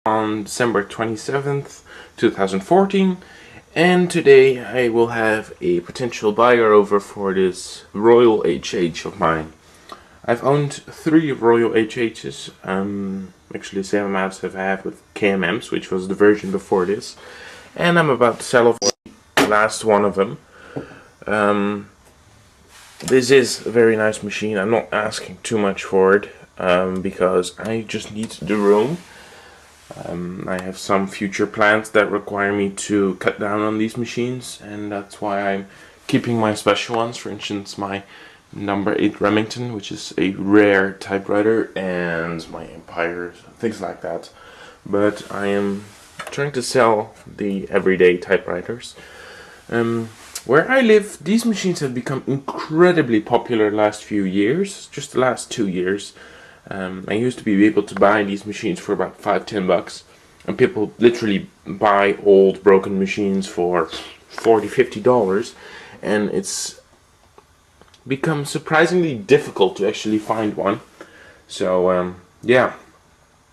On December 27th, 2014, and today I will have a potential buyer over for this Royal HH of mine. I've owned 3 Royal HHs, actually 7 maps I've had with KMMs, which was the version before this, and I'm about to sell off the last one of them. This is a very nice machine. I'm not asking too much for it, because I just need the room. I have some future plans that require me to cut down on these machines, and that's why I'm keeping my special ones. For instance, my number 8 Remington, which is a rare typewriter, and my Empire, things like that. But I am trying to sell the everyday typewriters. Where I live, these machines have become incredibly popular the last few years, just the last 2 years. I used to be able to buy these machines for about $5–10 bucks, and people literally buy old broken machines for $40–50, and it's become surprisingly difficult to actually find one. So yeah,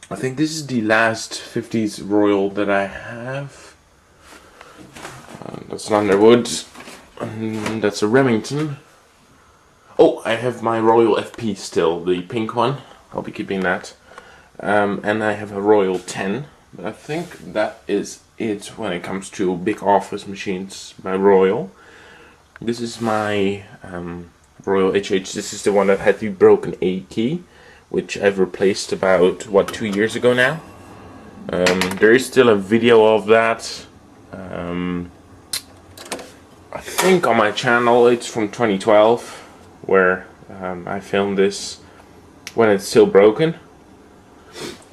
I think this is the last 50s Royal that I have. That's an Underwood, and that's a Remington. Oh, I have my Royal FP still, the pink one. I'll be keeping that. And I have a Royal 10, but I think that is it when it comes to big office machines by Royal. This is my Royal HH. This is the one that had the broken A key, which I've replaced about, 2 years ago now. There is still a video of that. I think on my channel. It's from 2012, where I filmed this when it's still broken,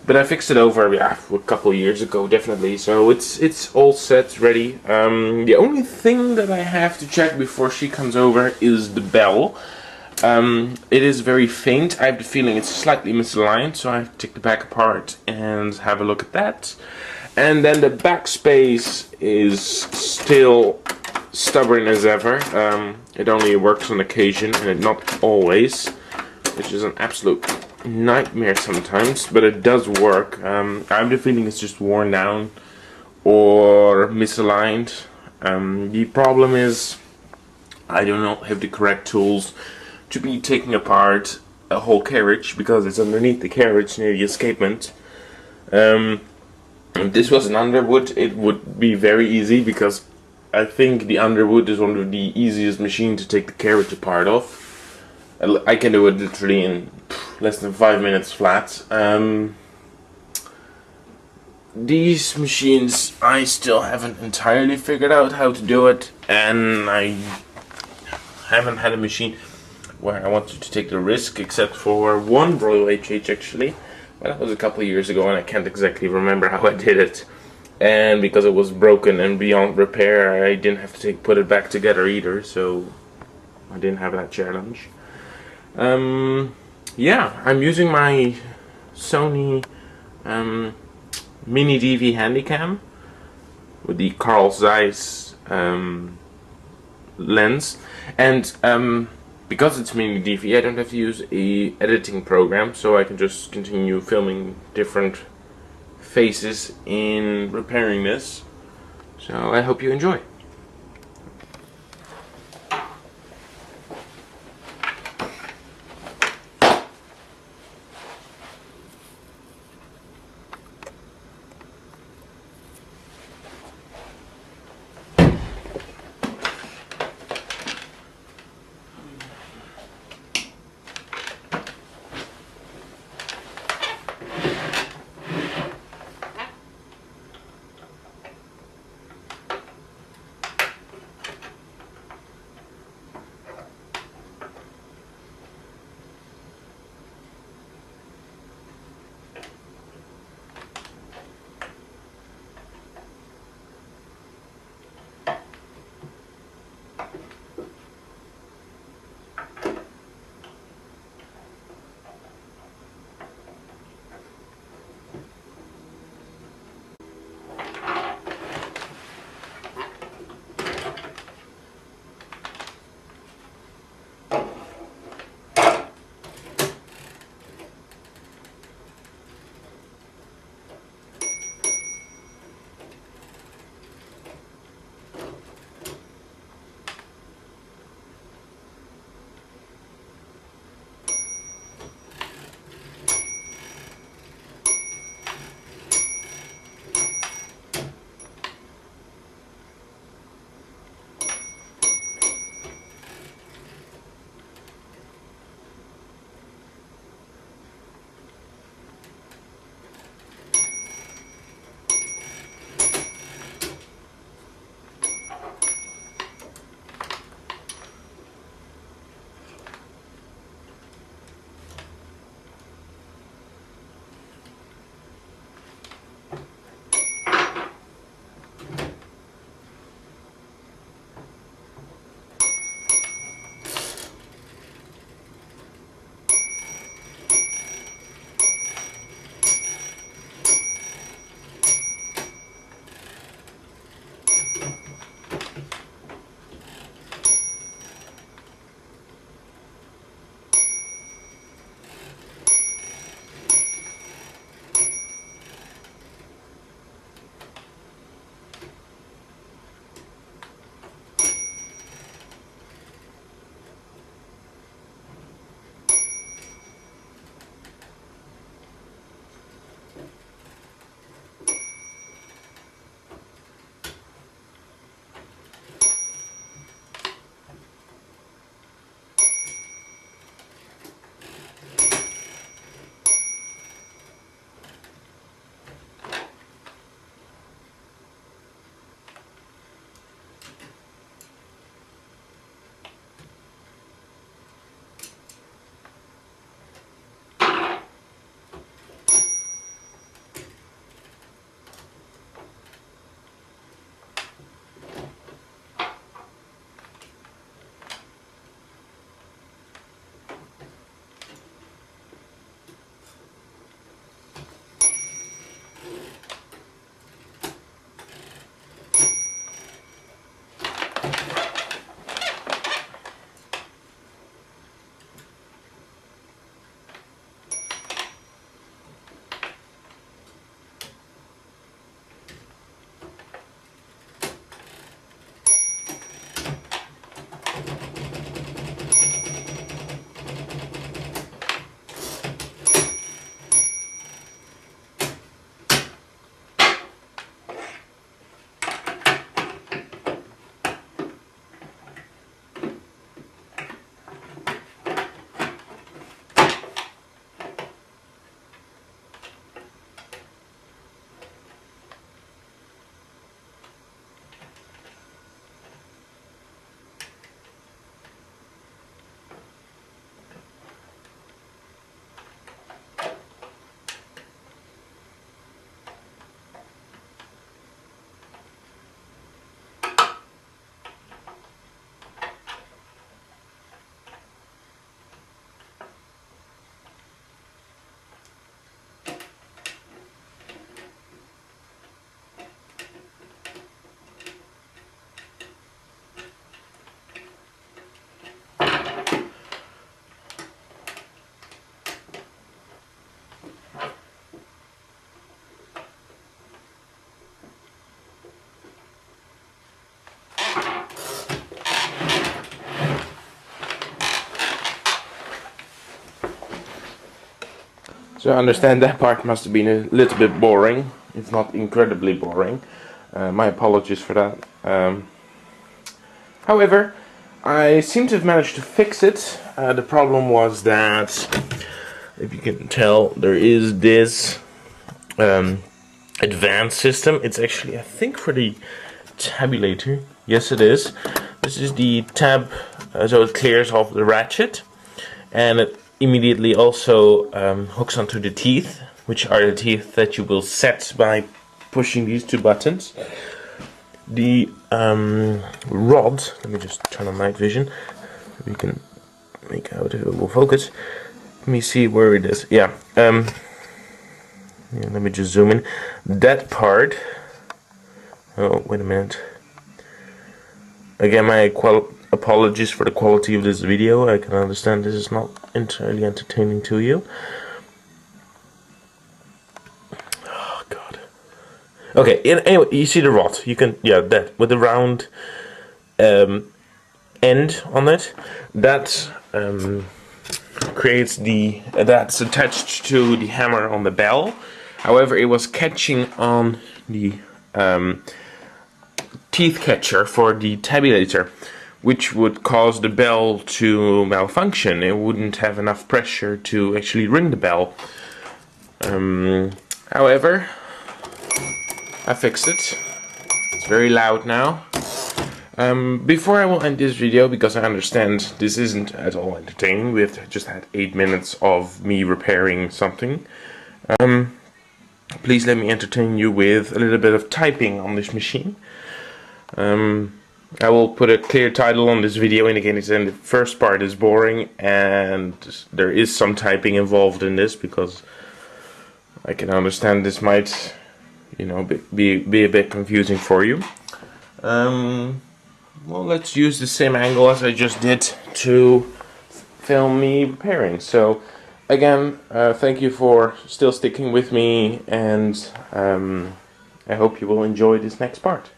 but I fixed it over a couple of years ago, definitely. So it's all set, ready. The only thing that I have to check before she comes over is the bell. It is very faint. I have the feeling it's slightly misaligned, so I have to take the back apart and have a look at that. And then the backspace is still stubborn as ever. It only works on occasion and not always, which is an absolute nightmare sometimes, but it does work. I have the feeling it's just worn down or misaligned. The problem is I do not have the correct tools to be taking apart a whole carriage, because it's underneath the carriage near the escapement. If this was an Underwood, it would be very easy, because I think the Underwood is one of the easiest machines to take the carriage apart of. I can do it literally in less than 5 minutes flat. These machines, I still haven't entirely figured out how to do it, and I haven't had a machine where I wanted to take the risk, except for one Royal HH actually. But that was a couple of years ago, and I can't exactly remember how I did it. And because it was broken and beyond repair, I didn't have to put it back together either, so I didn't have that challenge. Yeah, I'm using my Sony Mini DV Handycam with the Carl Zeiss lens, and because it's Mini DV, I don't have to use a editing program, so I can just continue filming different faces in repairing this. So I hope you enjoy. So I understand that part must have been a little bit boring, if not incredibly boring. My apologies for that. However, I seem to have managed to fix it. The problem was that, if you can tell, there is this advanced system. It's actually, I think, for the tabulator. Yes, it is. This is the tab, so it clears off the ratchet, and it immediately also hooks onto the teeth, which are the teeth that you will set by pushing these two buttons. The rod, let me just turn on night vision, we can make out it will focus. Let me see where it is. Yeah, yeah, let me just zoom in. That part, oh wait a minute, again my apologies for the quality of this video. I can understand this is not entirely entertaining to you. Oh god. Okay, anyway, you see the rod. You can, yeah, that with the round end on it. That creates the that's attached to the hammer on the bell. However, it was catching on the teeth catcher for the tabulator, which would cause the bell to malfunction. It wouldn't have enough pressure to actually ring the bell. However, I fixed it. It's very loud now. Before I will end this video, because I understand this isn't at all entertaining, we've just had 8 minutes of me repairing something. Please let me entertain you with a little bit of typing on this machine. I will put a clear title on this video indicating the first part is boring, and there is some typing involved in this, because I can understand this might, you know, be a bit confusing for you. Well, let's use the same angle as I just did to film me repairing. So again, thank you for still sticking with me, and I hope you will enjoy this next part.